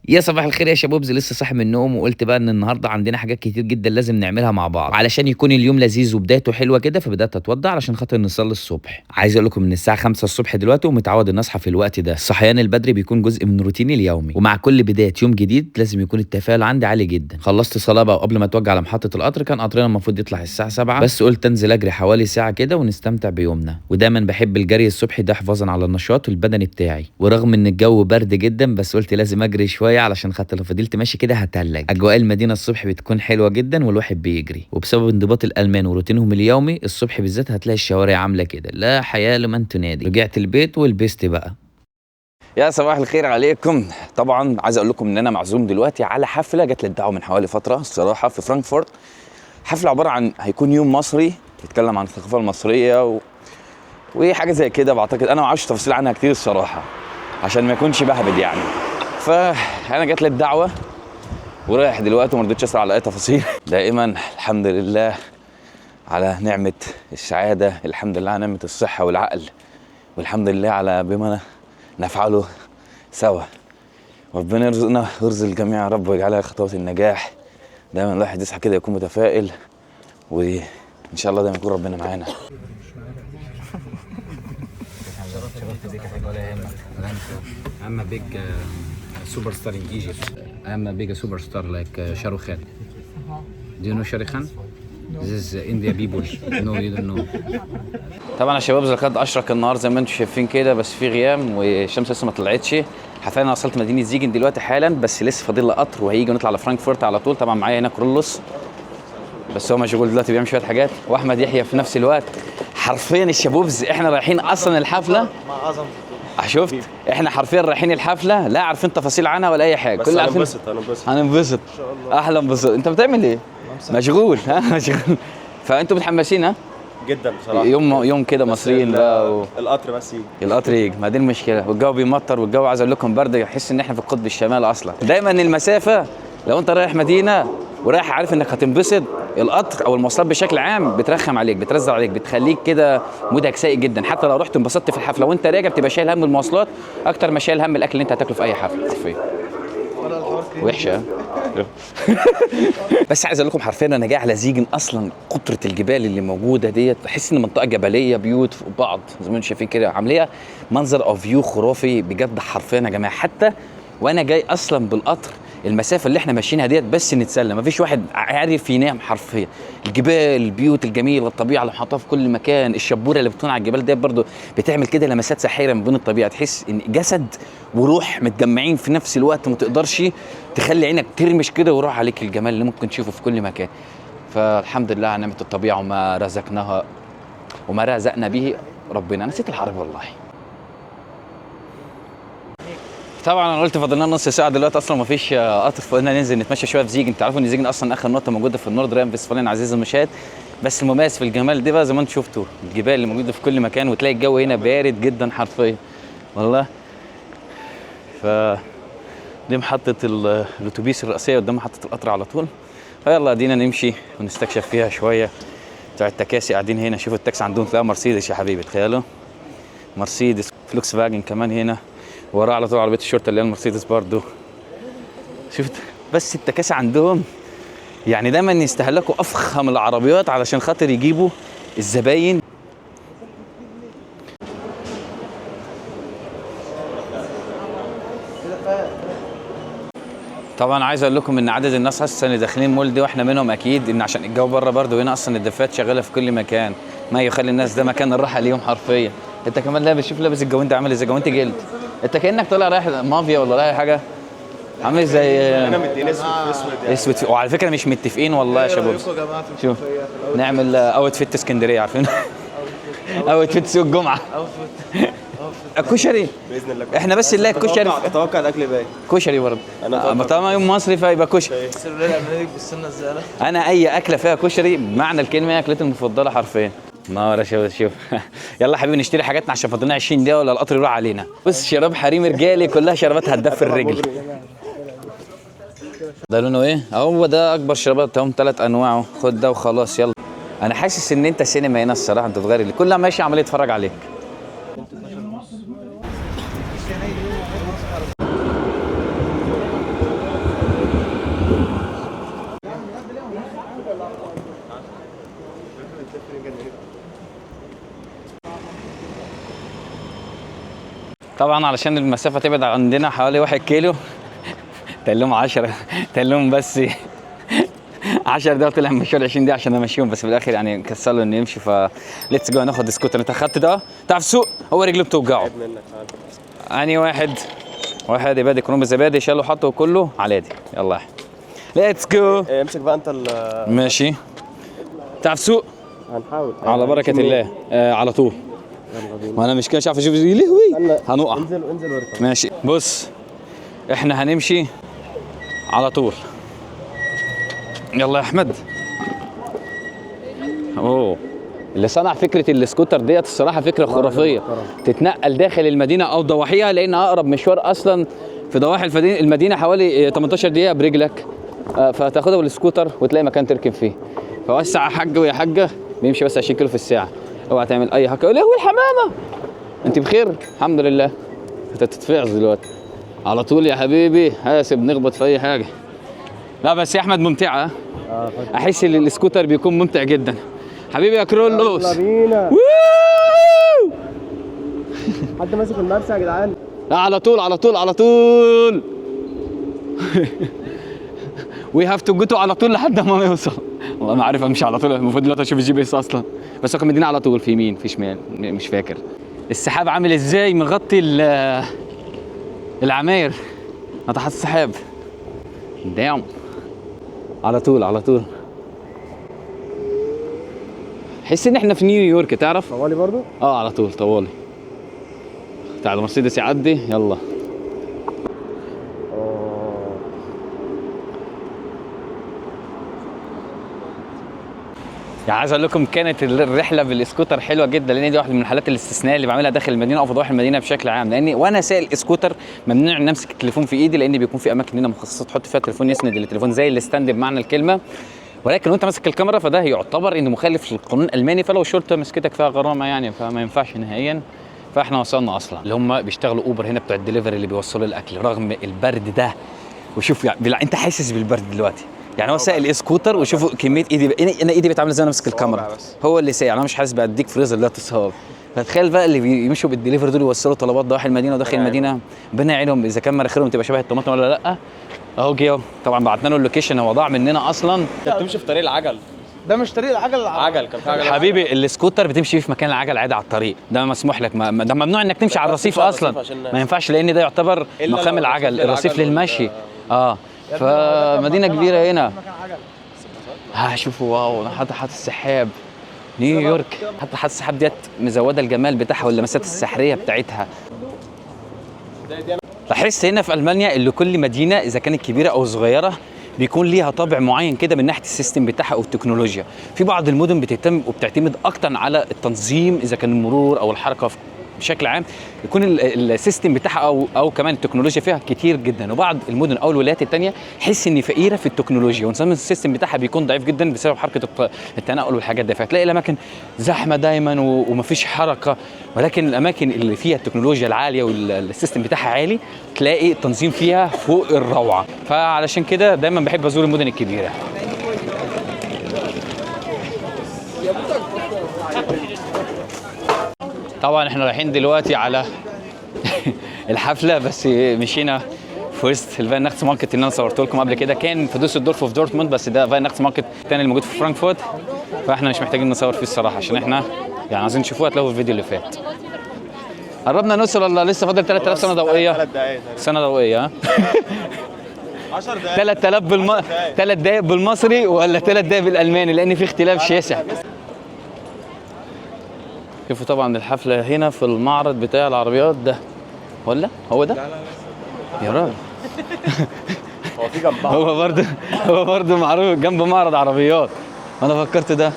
يا صباح الخير يا شباب، لسه صاحي من النوم وقلت بقى ان النهارده عندنا حاجات كتير جدا لازم نعملها مع بعض علشان يكون اليوم لذيذ وبدايته حلوه كده. فبدات اتوضى علشان خاطر نصلي الصبح. عايز اقول لكم من الساعه 5 الصبح دلوقتي ومتعود ان اصحى في الوقت ده. الصحيان البدري بيكون جزء من روتيني اليومي، ومع كل بدايه يوم جديد لازم يكون التفاؤل عندي عالي جدا. خلصت صلاه بقى وقبل ما اتوجه على محطه القطر، كان قطرنا المفروض يطلع الساعه 7، بس قلت انزل اجري حوالي ساعه كده ونستمتع بيومنا. ودايما بحب الجري الصبح ده حفاظا على النشاط البدني بتاعي، ورغم ان الجو برد جدا بس قلت لازم اجري شويه علشان خاطر لو فضلت ماشي كده هتلج. اجواء المدينه الصبح بتكون حلوه جدا والواحد بيجري، وبسبب انضباط الالمان وروتينهم اليومي الصبح بالذات هتلاقي الشوارع عامله كده لا حياه لمن تنادي. رجعت البيت ولبست بقى. يا صباح الخير عليكم. طبعا عايز اقول لكم ان انا معزوم دلوقتي على حفله جات لي الدعوه من حوالي فتره الصراحه في فرانكفورت. حفله عباره عن هيكون يوم مصري بيتكلم عن الثقافه المصريه وحاجه زي كده. بعتقد انا ما اعرفش تفاصيل عنها كتير الصراحه عشان ما يكونش بهبد يعني. فانا جات لي الدعوه ورايح دلوقتي وما رضيتش اسال على اي تفاصيل. دائما الحمد لله على نعمه السعاده، الحمد لله على نعمه الصحه والعقل، والحمد لله على بما نفعله سوا. ربنا يرزقنا ويرزق الجميع يا رب ويجعلها خطوات النجاح. دايما الواحد يصحى كده يكون متفائل، وان شاء الله دايما يكون ربنا معانا. شرفت بيك يا حاج ولا يهمك. I'm a big superstar in Egypt. I'm a big superstar like Shah Rukh Khan. Do you know Shah Rukh Khan? This is India people. No, you don't know. طبعا يا شباب القد اشرق النهار زي ما انتم شايفين كده، بس في غيام والشمس لسه ما طلعتش. حرفيا انا وصلت مدينه زيجن دلوقتي حالا، بس لسه فاضل لي قطر وهيجي ونطلع على فرانكفورت على طول. طبعا معايا هنا كرولوس بس هو مشغول دلوقتي بيعمل شويه حاجات، واحمد يحيى في نفس الوقت. حرفيا الشبوبز احنا رايحين اصلا الحفله مع عظمه. شفت احنا حرفيا رايحين الحفله لا عارفين تفاصيل عنها ولا اي حاجه، كل عارفين هننبسط هننبسط ان شاء الله. احلى انبساط. انت بتعمل ايه؟ مشغول ها مشغول. فانتوا متحمسين ها؟ جدا بصراحه. يوم كده مصريين بقى القطر بس يجي. القطر يجي، ما دي المشكله. والجو بيمطر والجو عايز اقول لكم برد، يحس ان احنا في القطب الشمالي اصلا. دايما المسافه لو انت رايح مدينه ورايح عارف انك هتنبسط، القطر او المواصلات بشكل عام بترخم عليك بترزع عليك بتخليك كده مودك سيء جدا. حتى لو رحت انبسطت في الحفله وانت راجع بتبقى شايل هم المواصلات اكتر ما شايل هم الاكل اللي انت هتاكله في اي حفله. حرفيا وحشه. بس عايز اقول لكم حرفيا انا جاي على زيجن اصلا كتره الجبال اللي موجوده ديت، بحس ان منطقه جبليه بيوت فوق بعض زي ما انتم شايفين كده، عامليه منظر او فيو خرافي بجد حرفيا يا جماعه. حتى وانا جاي اصلا بالقطر المسافه اللي احنا ماشيينها ديت بس نتسلى، مفيش واحد عارف ينام. حرفيا الجبال البيوت الجميله الطبيعه اللي محطوطه في كل مكان، الشبوره اللي بتكون على الجبال ديت برضو بتعمل كده لمسات سحريه من بين الطبيعه. تحس ان جسد وروح متجمعين في نفس الوقت، ما تقدرش تخلي عينك ترمش كده ويروح عليك الجمال اللي ممكن تشوفه في كل مكان. فالحمد لله على نعمه الطبيعه وما رزقنا به ربنا. نسيت الحرب والله. طبعا انا قلت فاضل لنا نص ساعه دلوقتي اصلا ما فيش قطر، فقلنا ننزل نتمشى شويه في زيجن. تعرفوا ان زيجن اصلا اخر نقطه موجوده في النورد راين فيستفالين عزيز المشاهد. بس المميز في الجمال ده بقى زي ما انتم شفتوا الجبال اللي موجوده في كل مكان، وتلاقي الجو هنا بارد جدا حرفيا والله. ف دي محطه الاتوبيس الرئيسيه قدام محطه القطر على طول. فيلا ادينا نمشي ونستكشف فيها شويه. بتوع التكاسي قاعدين هنا، شوفوا التاكسي عندهم تلاقوا مرسيدس يا حبيبي، تخيلوا مرسيدس. فلوكس فاجن كمان هنا وراه على طول عربيه الشرطه اللي هي المرسيدس برضو. شفت بس التكاسي عندهم يعني دايما يستهلكوا افخم العربيات علشان خاطر يجيبوا الزباين. طبعا عايز اقول لكم ان عدد الناس اصلا اللي داخلين مول دي واحنا منهم اكيد، ان عشان الجو بره برضه هنا اصلا الدفات شغاله في كل مكان، ما يخلي الناس ده مكان الراحه ليهم حرفيا. انت كمان لابس، شوف لابس الجوانت عامل ازاي، جوانت جلد. انت كانك طالع رايح مافيا ولا رايح حاجه، عامل زي انا مديني اسود اسود. وعلى فكره مش متفقين والله يا شباب. شوف نعمل اوت فيت اسكندريه، عارفين اوت فيت سوق الجمعه. الكشري باذن الله. احنا بس نلاقي الكشري. اتوقع الاكل باين. كشري برضه. انا طالما يوم مصري فيبقى كشري. انا اي اكله فيها كشري بمعنى الكلمه هي اكلتي المفضله حرفيا. نار يا شباب. شوف يلا حبيبي نشتري حاجاتنا عشان فاضلنا 20 دقيقه ولا القطر يروح علينا. بص شراب حريم رجالي كلها شرابات هتدفي الرجل. ده لونه ايه؟ هو ده اكبر شرابات هم 3 انواع. خد ده وخلاص يلا. انا حاسس ان انت سينما هنا الصراحه، انت تغير لي كل ماشي عمال يتفرج عليك. طبعا علشان المسافه تبعد عندنا حوالي 1 كيلو قال لهم 10 قال لهم بس 10 دقايق طلع مشوار 20 دقيقه عشان امشيهم، بس في الاخر يعني كسلوا انه يمشي. ف ليتس جو ناخد سكوتر. انت اخدت ده تعرف سوق؟ هو رجله بتوجعه اني واحد يبادي كروم زبادي شالوا حطه كله على يدي. يلا ليتس جو. امسك بقى انت ماشي. تعرف سوق؟ هنحاول على بركه الله. على طول. يلا بينا. وانا مش كده مش عارف اشوف لهوي هنقع. انزل واركب. ماشي بص احنا هنمشي على طول. يلا يا احمد. اوه اللي صنع فكره السكوتر ديت الصراحه فكره خرافيه، تتنقل داخل المدينه او ضواحيها، لان اقرب مشوار اصلا في ضواحي المدينه حوالي 18 دقيقه برجلك، فتاخدها بالسكوتر وتلاقي مكان تركن فيه. فوسع يا حاج ويا حاجه، بيمشي بس 20 كيلو في الساعه. اوعى تعمل اي حاجه. يا لهوي الحمامه. انت بخير؟ الحمد لله. انت تتفعص دلوقتي على طول يا حبيبي. حاسب نخبط في اي حاجه. لا بس يا احمد ممتعه. احس ان السكوتر بيكون ممتع جدا حبيبي يا كرولوس. يلا بينا. حد ماسك المرسى يا جدعان؟ لا على طول على طول على طول. وي هاف تو جو على طول لحد ما نوصل. والله ما عارف امشي على طول، المفروض دلوقتي اشوف الجي بي اس اصلا، بس هو كان مدينا على طول في يمين في شمال مش فاكر. السحاب عامل ازاي مغطي العماير، ناطحات السحاب. دايم على طول على طول. حس ان احنا في نيويورك تعرف. طوالي برضو؟ على طول طوالي. تعال مرسيدس يعدي يلا. يعني عايز اقول لكم كانت الرحله بالسكوتر حلوه جدا، لان دي واحده من الحالات الاستثنائيه اللي بعملها داخل المدينه او في ضواحي المدينه بشكل عام، لاني وانا سايق السكوتر ممنوع ان امسك التليفون في ايدي، لان بيكون في اماكن هنا مخصصه تحط فيها التليفون يسند التليفون زي الستاند بمعنى الكلمه، ولكن وانت ماسك الكاميرا فده يعتبر انه مخالف للقانون الالماني، فلو الشرطه مسكتك فيها غرامه يعني، فما ينفعش نهائيا. فاحنا وصلنا اصلا اللي هم بيشتغلوا اوبر هنا بتوع الدليفري اللي بيوصلوا الاكل رغم البرد ده. وشوف يعني انت حاسس بالبرد دلوقتي، يعني هو سايق الاسكوتر وشوفوا كميه ايدي انا ايدي بتعمل زي انا ماسك الكاميرا، هو اللي سايق، انا مش حاسس باديك فريزر لا تصاب. فتخيل بقى اللي بيمشوا بالدليفري دول يوصلوا طلبات ضواحي المدينه وداخل المدينه، ربنا يعينهم اذا كان مناخيرهم تبقى شبه الطماطم ولا لا. اهو جه طبعا بعتنا له اللوكيشن، هو ضاع مننا اصلا. انت بتمشي في طريق العجل. ده مش طريق العجل. عجل كان في عجل حبيبي السكوتر بتمشي فيه في مكان العجل عادي على الطريق، ده مسموح لك، ده ممنوع انك تمشي على الرصيف اصلا، ما ينفعش لان ده يعتبر مقام العجل، الرصيف للمشي. فمدينه كبيره هنا. شوفوا واو ناطحات السحاب نيويورك. حتى ناطحات السحاب ديت مزوده الجمال بتاعها واللمسات السحريه بتاعتها. لاحظت هنا في المانيا اللي كل مدينه اذا كانت كبيره او صغيره بيكون ليها طابع معين كده من ناحيه السيستم بتاعها او التكنولوجيا. في بعض المدن بتهتم وبتعتمد اكتر على التنظيم اذا كان المرور او الحركه بشكل عام، يكون السيستم بتاعها او كمان التكنولوجيا فيها كتير جدا، وبعض المدن او الولايات الثانيه حس ان فقيره في التكنولوجيا ونظام السيستم بتاعها بيكون ضعيف جدا بسبب حركه التنقل والحاجات دي، فتلاقي الاماكن زحمه دايما ومفيش حركه. ولكن الاماكن اللي فيها التكنولوجيا العاليه والسيستم بتاعها عالي تلاقي التنظيم فيها فوق الروعه. فعلشان كده دايما بحب ازور المدن الكبيره. طبعا احنا رايحين دلوقتي على الحفله، بس مشينا في وسط الفاين ناخت ماركت اللي انا صورت لكم قبل كده، كان في دوسلدورف وفي دورتموند، بس ده فاين ناخت ماركت الثاني اللي موجود في فرانكفورت، فاحنا مش محتاجين نصور فيه الصراحه عشان احنا يعني عايزين تشوفوها هتلاقوه في الفيديو اللي فات. قربنا نوصل ولا لسه فاضل 3000 سنه ضوئيه؟ 3 دقايق سنه ضوئيه 10 دقايق 3000 3 دقايق بالمصري ولا 3 دقايق بالالماني، لان في اختلاف شاسع. شوفوا طبعا الحفله هنا في المعرض بتاع العربيات ده، ولا هو ده؟ لا يا راجل هو في جنبها هو برضه معروف جنب معرض عربيات، انا فكرت ده.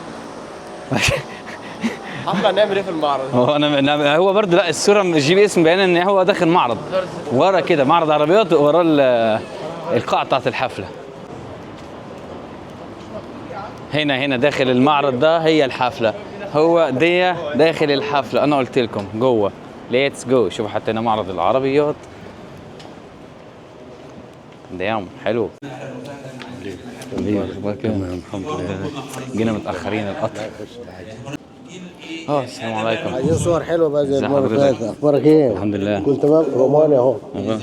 حفله هنعمل ايه في المعرض؟ هو برضه لا الصوره الجي بي اس مبينه ان هو داخل معرض ورا كده، معرض عربيات ورا القاعه بتاعت الحفله. هنا داخل المعرض ده هي الحفله، هو دي داخل الحفله، انا قلت لكم جوه. ليتس جو. شوفوا حتى هنا معرض العربيات. دايم حلو. تمام الحمد لله. جينا متاخرين القطر. السلام عليكم. عايزين صور حلوه بقى زي ازي المره اللي حضرتك؟ فاتت. اخبارك ايه؟ الحمد لله. كنت تمام روماني اهو.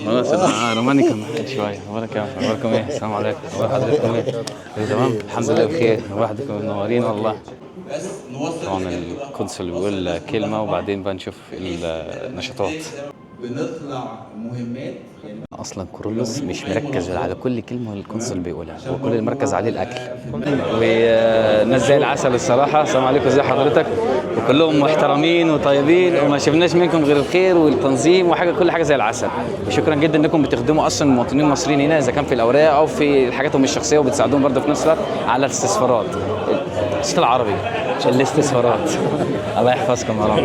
خلاص روماني كان محتاج شويه. اخباركم ايه؟ السلام عليكم. اخبار حضرتكم ايه؟ تمام الحمد لله بخير. وحدكم منورين والله. طبعا القنصل بيقول كلمه وبعدين بقى نشوف النشاطات. بنطلع مهمات. اصلا كورولوس مش مركز على كل كلمه القنصل بيقولها، هو كل اللي مركز عليه الاكل وناس زي العسل الصراحه. السلام عليكم، ازي حضرتك؟ وكلهم محترمين وطيبين وما شفناش منكم غير الخير والتنظيم وحاجه، كل حاجه زي العسل. وشكرا جدا انكم بتخدموا اصلا المواطنين المصريين هنا، اذا كان في الاوراق او في حاجاتهم الشخصيه، وبتساعدوهم برضه في نفس الوقت على الاستثمارات. الصوت العربي الاستثمارات. الله يحفظكم يا رب.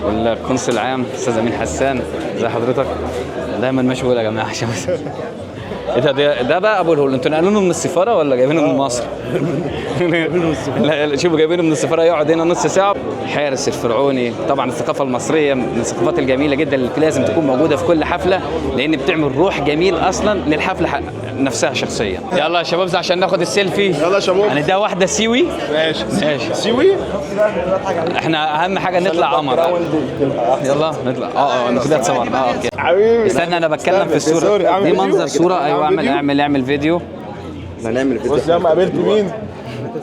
والقنصل العام استاذ امين حسان، ازي حضرتك؟ دايما مشغول يا جماعه عشان ايه ده بقى ابو الهول. انتوا نقلونه من السفاره ولا جايبينه من مصر؟ لا شوفوا جايبينه من السفاره، يقعد هنا نص ساعه. الحارس الفرعوني، طبعا الثقافه المصريه من الثقافات الجميله جدا اللي لازم تكون موجوده في كل حفله، لان بتعمل روح جميل اصلا للحفله نفسها شخصيا. يلا يا شباب عشان ناخد السيلفي. يلا يا شباب. هنديها واحده سيوي. ماشي سيوي. احنا اهم حاجه نطلع قمر. يلا نطلع. انا كده اتصورنا. اوكي حبيبي. استنى انا بتكلم في الصوره دي، منظر صوره. ايوه اعمل فيديو. بص يا عم، قابلت مين؟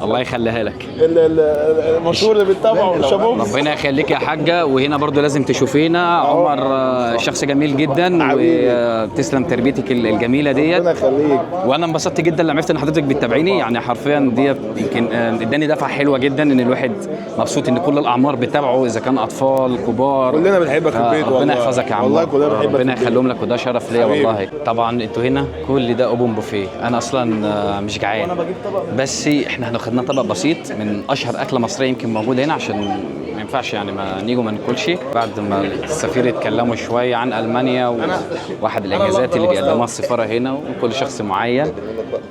الله يخليها لك. المشهور اللي بيتابعه شابوب. ربنا يخليك يا حاجه. وهنا برضو لازم تشوفينا. عمر شخص جميل جدا وتسلم تربيتك الجميله ديت. ربنا يخليك. وانا انبسطت جدا لما عرفت ان حضرتك بتتابعيني، يعني حرفيا ديت يمكن اداني دفعه حلوه جدا ان الواحد مبسوط ان كل الاعمار بتتابعه، اذا كان اطفال كبار. كلنا بنحبك في البيت والله. ربنا يحفظك يا عم. والله كلنا بنحبك. ربنا يخليهم لك، وده شرف ليا والله. طبعا انتوا هنا كل ده اوبن بوفيه. انا اصلا مش جعان، بس احنا خدنا طبق بسيط من اشهر اكله مصريه يمكن موجوده هنا، عشان ما ينفعش يعني ما نيجوا ما ناكلش. بعد ما السفير اتكلموا شويه عن المانيا وواحد الاجازات اللي بيقدمها السفاره هنا وكل شخص معين،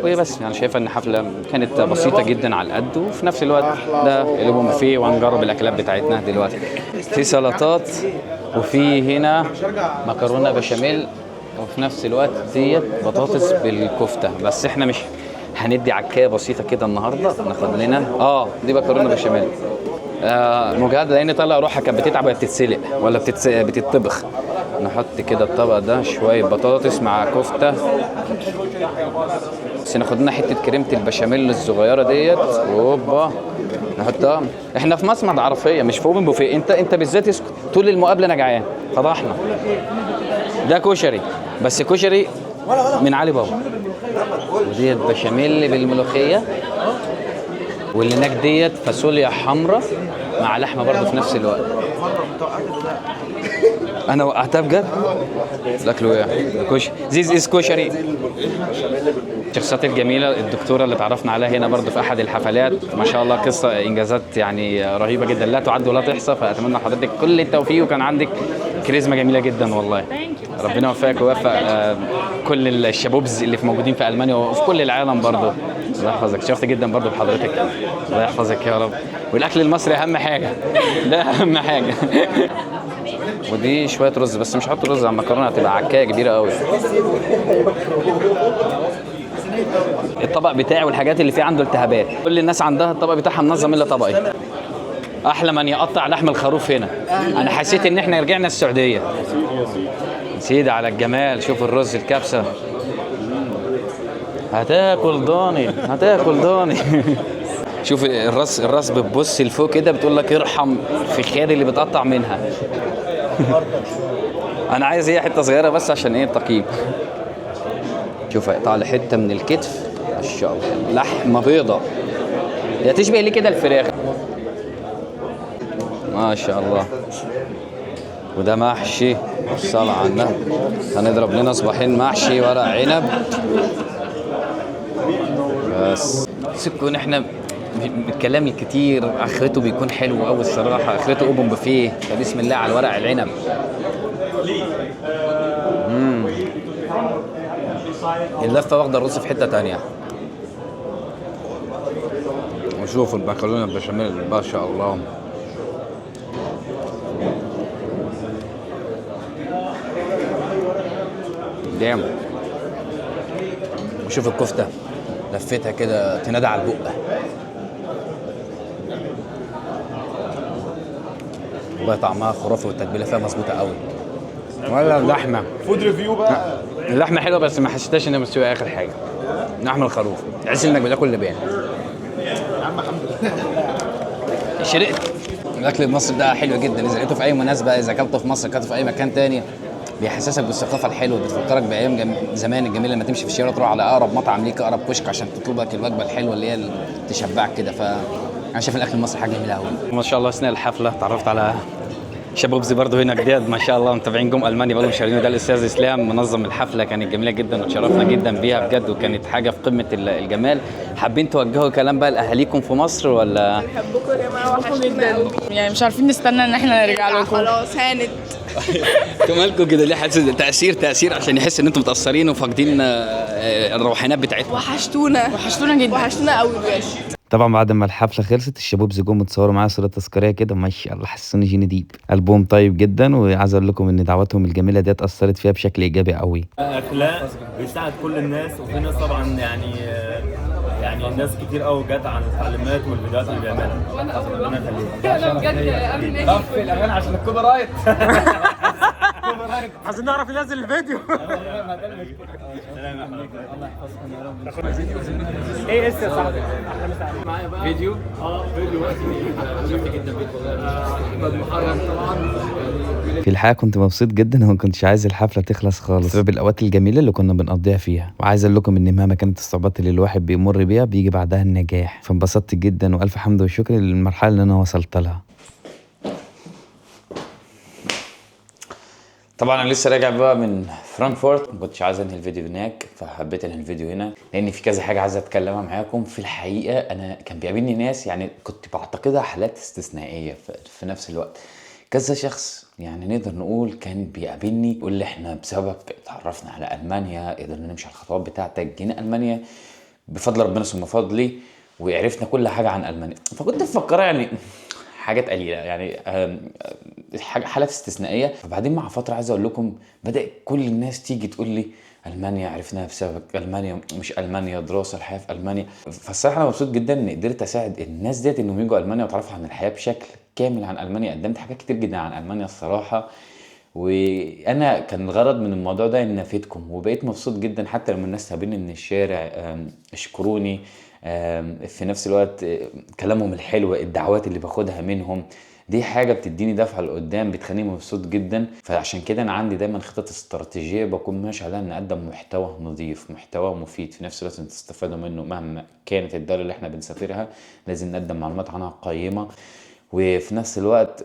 وهي بس يعني شايفه ان حفله كانت بسيطه جدا على القد، وفي نفس الوقت ده الاوبن بوفيه وهنجرب الاكلات بتاعتنا دلوقتي. في سلطات وفي هنا مكرونه بشاميل، وفي نفس الوقت ديت بطاطس بالكفته. بس احنا مش هندي عكايه بسيطه كده النهارده، ناخد لنا دي مكرونه بشاميل مجهده، لان طالع روحها كانت بتتعب وهي بتتسلق ولا بتتطبخ. نحط كده الطبق ده شويه بطاطس مع كفته، بس ناخد لنا حته كريمه البشاميل الصغيره ديت. هوبا نحطها. احنا في مصمد عرفيه مش في اوبن بوفيه. انت بالذات اسكت طول المقابله انا جعان فضحنا. ده كشري، بس كشري من علي بابا. وديت بشاميل بالملوخيه، واللي هناك ديت فاصوليا حمراء مع لحمه برضه في نفس الوقت. انا وقعتها بجد. الاكل وقع. زيز از كشري. الشخصيات الجميله الدكتوره اللي تعرفنا عليها هنا برضه في احد الحفلات، ما شاء الله قصه انجازات يعني رهيبه جدا لا تعد ولا تحصى. فاتمنى لحضرتك كل التوفيق، وكان عندك كاريزما جميله جدا والله. ربنا يوفقك ويوفق كل الشبوبز اللي موجودين في المانيا وفي كل العالم برضه. الله يحفظك. شرفت جدا برضه بحضرتك. الله يحفظك يا رب. والاكل المصري اهم حاجه. ده اهم حاجه. ودي شويه رز، بس مش هحط رز على المكرونه، هتبقى عكايه كبيره قوي. الطبق بتاعي والحاجات اللي فيه عنده التهابات، كل الناس عندها الطبق بتاعها منظم الا طبقي. احلى من يقطع لحم الخروف هنا. انا حسيت ان احنا رجعنا السعوديه. سيدي على الجمال. شوف الرز الكبسه. هتاكل ضاني هتاكل ضاني. شوف الراس بتبص لفوق كده بتقول لك ارحم في خير اللي بتقطع منها. انا عايز هي حته صغيره بس عشان ايه التقييم. شوف هيقطع لي حته من الكتف ما شاء الله. لحمه بيضه هي تشبه ليه كده الفراخ ما شاء الله. وده محشي الصلاة على النبي. هنضرب لنا صباحين محشي ورق عنب بس. سكون احنا الكلام الكتير اخرته بيكون حلو قوي الصراحه. اخرته اوبن بوفيه. فبسم الله على الورق العنب. اللفه واخده الرز في حته تانية. وشوفوا المكرونه البشاميل ما شاء الله. دام. وشوف الكفته لفتها كده تنادى على البقه. والله طعمها خرافي والتتبيله فيها مظبوطه قوي. ولا اللحمه فود ريفيو بقى. اللحمه حلوه بس ما حسيتهاش انها مستويه اخر حاجه. لحم الخروف تحس انك بتاكل لبان. شرقت. الاكل المصري ده حلو جدا، اذا لقيته في اي مناسبه، اذا اكلته في مصر اكلته في اي مكان تاني بيحسسك بالثقافه الحلوه، بتفكرك بايام زمان الجميله لما تمشي في الشارع تروح على اقرب مطعم ليك، اقرب كشك عشان تطلب لك الوجبه الحلوه اللي هي تشبعك كده. انا شايف الاكل المصري حاجه جميله قوي. ما شاء الله اثناء الحفله تعرفت على شباب برضه هنا جداد ما شاء الله متابعين جم المانيا بقالهم شهرين. ده الاستاذ اسلام منظم الحفله، كانت جميله جدا وتشرفنا جدا بيها بجد، وكانت حاجه في قمه الجمال. حابين توجهوا كلام بقى لاهاليكم في مصر ولا؟ بحبكم يا جماعه، وحشتونا جدا، يعني مش عارفين نستنى ان احنا نرجع لكم. خلاص هانت. كمالكم كده ليه حاسس تاثير عشان يحس ان انتم متاثرين وفاقدين الروحانيات بتاعتكم؟ وحشتونا جدا، وحشتونا قوي بجد. طبعا بعد ما الحفله خلصت الشباب جم اتصوروا معايا صوره تذكاريه كده، ما شاء الله حسوني جيني ديب. قلبهم طيب جدا، وعايز اقول لكم ان دعواتهم الجميله ديت اثرت فيها بشكل ايجابي قوي. اخلاق بيساعد كل الناس، وفي ناس طبعا يعني الناس كتير قوي جت عن التعليمات والفيديوهات اللي بيعملها. ربنا يخليك. طفي الاغاني عشان الكوبي رايت. عايزين نعرف ننزل الفيديو. ايه يا صاحبي؟ معايا بقى فيديو. فيديو وقتي شفت جدا في الحقيقه كنت مبسوط جدا وما كنتش عايز الحفله تخلص خالص بسبب الاوقات الجميله اللي كنا بنقضيها فيها. وعايز اقول لكم ان مهما كانت الصعوبات اللي الواحد بيمر بيها بيجي بعدها النجاح، فانبسطت جدا والف حمد وشكر للمرحله اللي انا وصلت لها. طبعا انا لسه راجع بقى من فرانكفورت، ما كنتش عايز انهي الفيديو هناك فحبيت انهي الفيديو هنا، لان في كذا حاجه عايز اتكلمها معاكم. في الحقيقه انا كان بيقابلني ناس يعني كنت بعتقدها حالات استثنائيه في نفس الوقت. كذا شخص يعني نقدر نقول كان بيقابلني يقول لي احنا بسبب اتعرفنا على المانيا، قدرنا نمشي على الخطوات بتاعتك، جينا المانيا بفضل ربنا ثم فضلي وعرفنا كل حاجه عن المانيا. فكنت مفكرها يعني حاجات قليله، يعني حالات استثنائيه. فبعدين مع فتره عايز اقول لكم بدا كل الناس تيجي تقول لي المانيا عرفناها بسببك، المانيا مش المانيا دراسه، الحياه في المانيا. فالصراحه انا مبسوط جدا ان قدرت اساعد الناس ديت انهم يجوا المانيا ويتعرفوا عن الحياه بشكل كامل عن المانيا. قدمت حاجات كتير جدا عن المانيا الصراحه، وانا كان الغرض من الموضوع ده ان افيدكم. وبقيت مبسوط جدا حتى لما الناس تقابلني من الشارع اشكروني، في نفس الوقت كلامهم الحلو، الدعوات اللي باخدها منهم دي حاجه بتديني دفعه لقدام، بتخليني مبسوط جدا. فعشان كده انا عندي دايما خطط استراتيجيه بكون ماشي عليها ان اقدم محتوى نظيف، محتوى مفيد، في نفس الوقت تستفادوا منه. مهما كانت الدوله اللي احنا بنسافرها لازم نقدم معلومات عنها قيمه. وفي نفس الوقت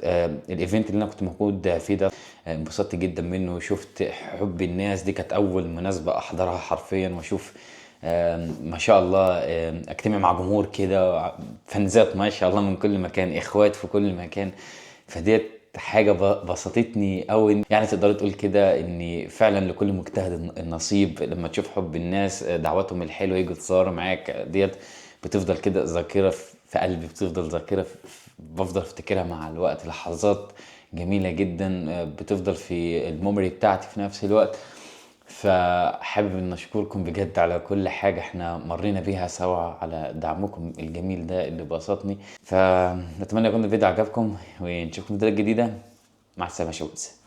الايفنت اللي انا كنت موجود فيه ده انبسطت جدا منه، وشفت حب الناس. دي كانت اول مناسبه احضرها حرفيا، واشوف ما شاء الله اجتمع مع جمهور كده، فانزات ما شاء الله من كل مكان، اخوات في كل مكان. فديت حاجه بسطتني قوي. يعني تقدر تقول كده ان فعلا لكل مجتهد النصيب. لما تشوف حب الناس، دعواتهم الحلوه، يجوا يتصوروا معاك، ديت بتفضل كده ذاكره في قلبي، بتفضل ذاكره بفضل افتكرها مع الوقت. لحظات جميله جدا بتفضل في الميموري بتاعتي في نفس الوقت. فحابب ان اشكركم بجد على كل حاجه احنا مرينا بيها سوا، على دعمكم الجميل ده اللي بسطني. فنتمنى يكون الفيديو عجبكم، ونشوفكم في فيديوهات جديده. مع السلامه شوز.